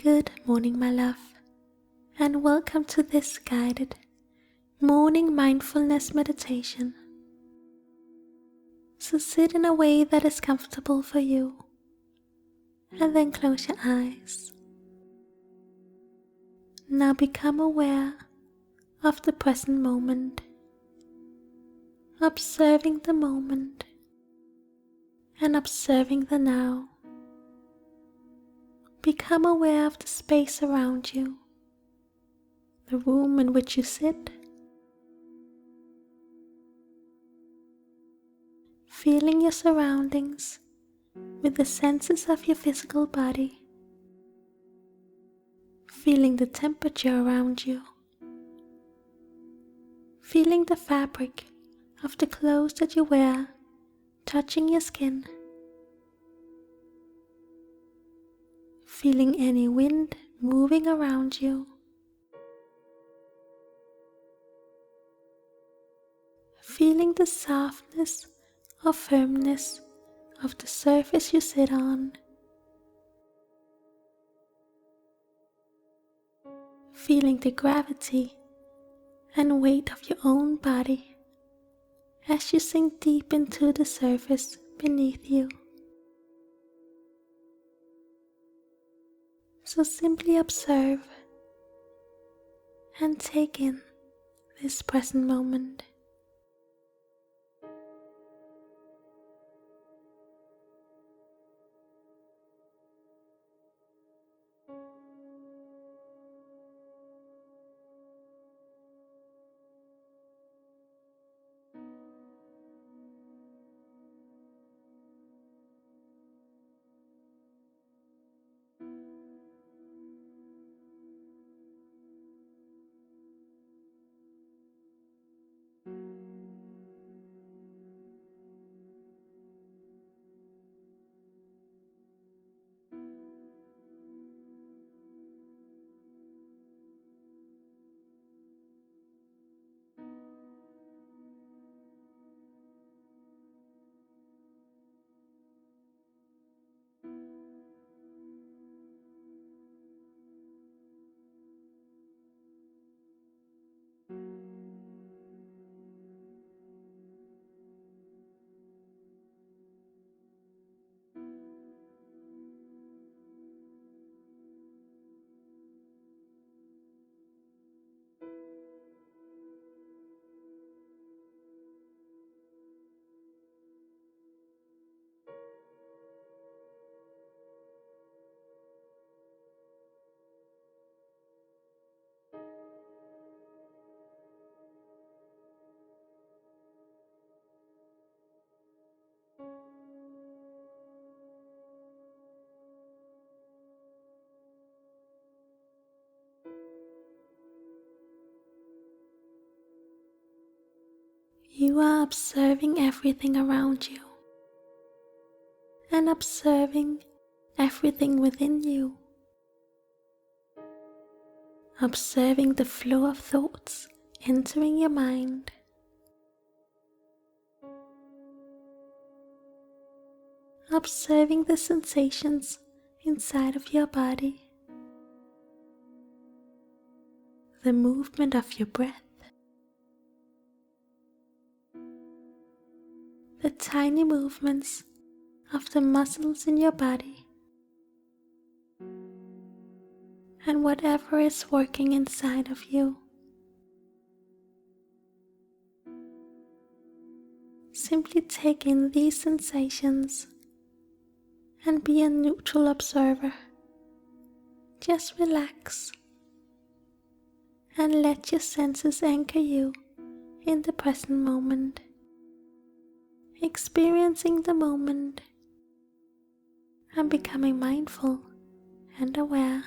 Good morning, my love, and welcome to this guided morning mindfulness meditation. So sit in a way that is comfortable for you, and then close your eyes. Now become aware of the present moment, observing the moment and observing the now. Become aware of the space around you, the room in which you sit, feeling your surroundings with the senses of your physical body, feeling the temperature around you, feeling the fabric of the clothes that you wear touching your skin, feeling any wind moving around you, feeling the softness or firmness of the surface you sit on, feeling the gravity and weight of your own body as you sink deep into the surface beneath you. So simply observe and take in this present moment. You are observing everything around you and observing everything within you. Observing the flow of thoughts entering your mind. Observing the sensations inside of your body. The movement of your breath. The tiny movements of the muscles in your body. And whatever is working inside of you. Simply take in these sensations and be a neutral observer. Just relax and let your senses anchor you in the present moment, experiencing the moment and becoming mindful and aware.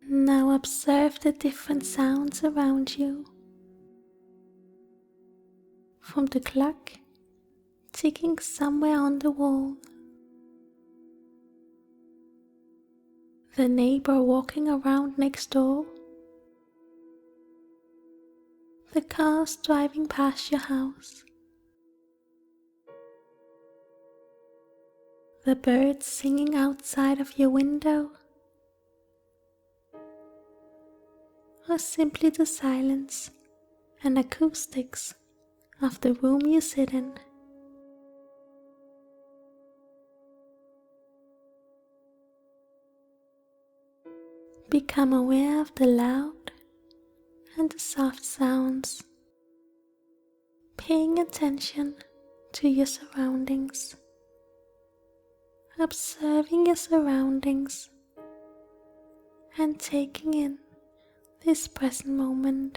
Now observe the different sounds around you, from the clock ticking somewhere on the wall, the neighbor walking around next door, the cars driving past your house, the birds singing outside of your window, or simply the silence and acoustics of the room you sit in. Become aware of the loud and the soft sounds, paying attention to your surroundings, observing your surroundings and taking in this present moment.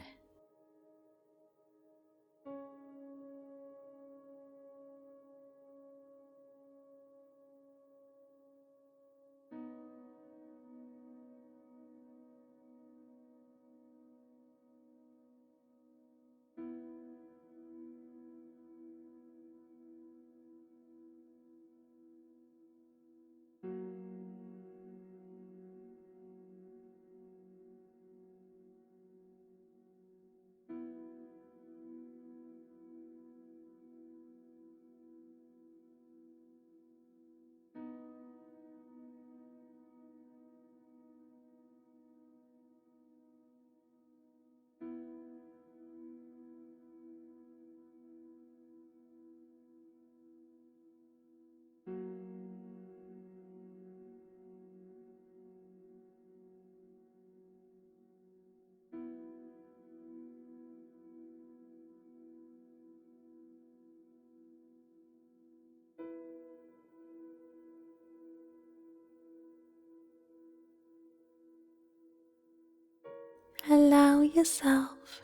Allow yourself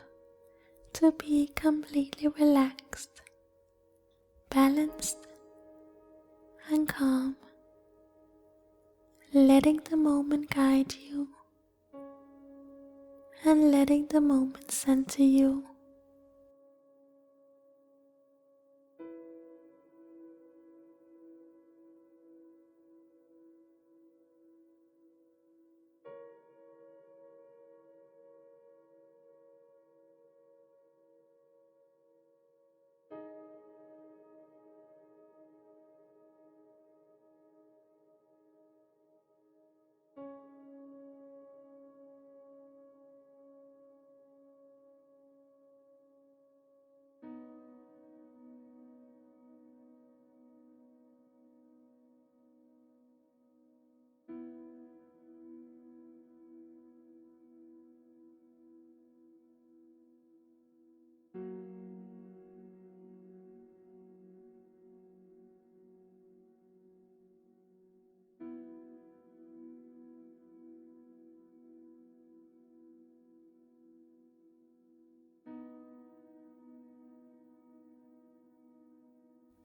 to be completely relaxed, balanced, and calm, letting the moment guide you and letting the moment center you.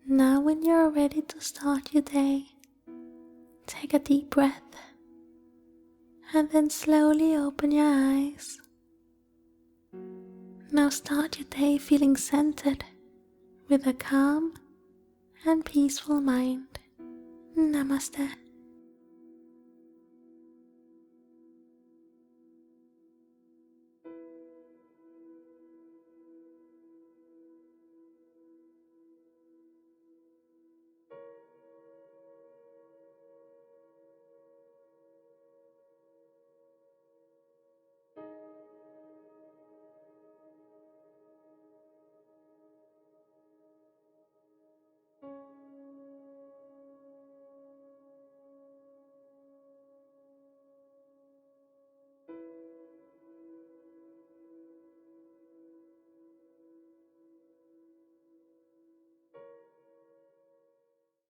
Now when you're ready to start your day, take a deep breath and then slowly open your eyes. Now start your day feeling centered with a calm and peaceful mind. Namaste.